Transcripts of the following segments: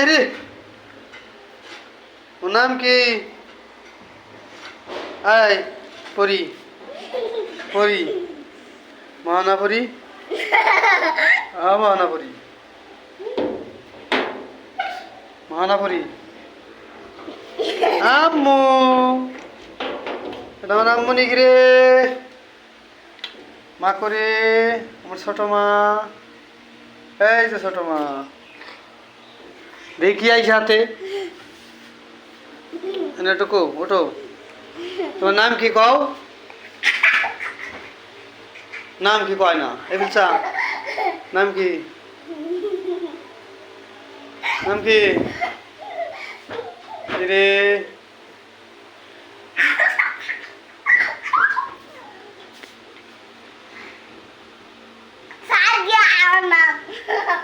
আরে ওর নাম কি? আয় পরি, পরি, মহানা পরি, মহানা পরি, মহানা পরি। আম্মু, এটা আমার আম্মু নাকি রে? মা করে আমার ছোট মা, এই যে ছোট মা, দেখি আই সাথে এটুকু ওটো। তোমার নাম কি কও? নাম কি কয় না এই বলছা? নাম কি? নাম কি রে?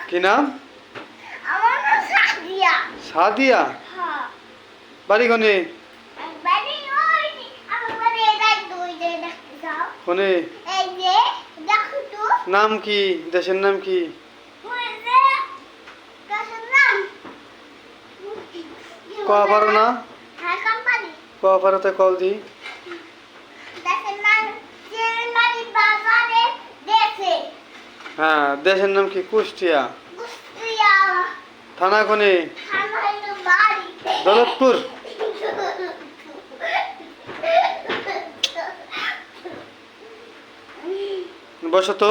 কি নাম? সাদিয়া। বাড়ি কোনে? কোনে? নাম কি? দেশের নাম কি? কওয়া পারো না? কওয়া পারোতে কল দি। হ্যাঁ, দেশের নাম কি? কুষ্টিয়া। থানা কোনে? দৌলতপুর। বসো তো।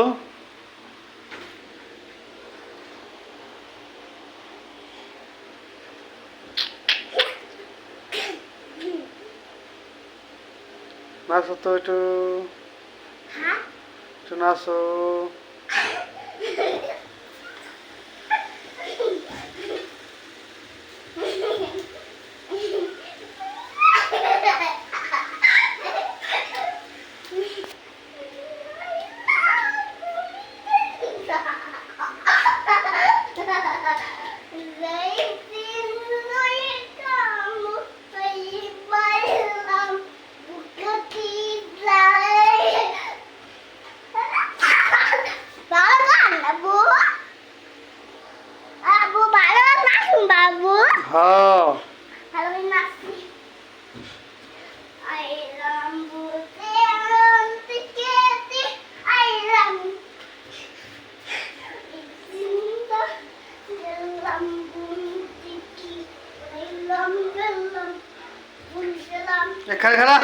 নাচো তো একটু, একটু নাচো। হ্যাঁ, খেলা খেলা।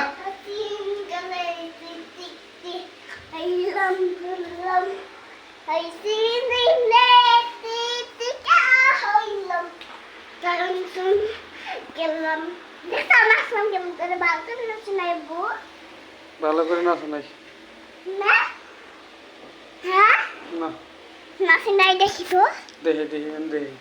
ভালো করে নাচো নাই না? নাচি নাই দেখি তো। দেখে দেখে দেখে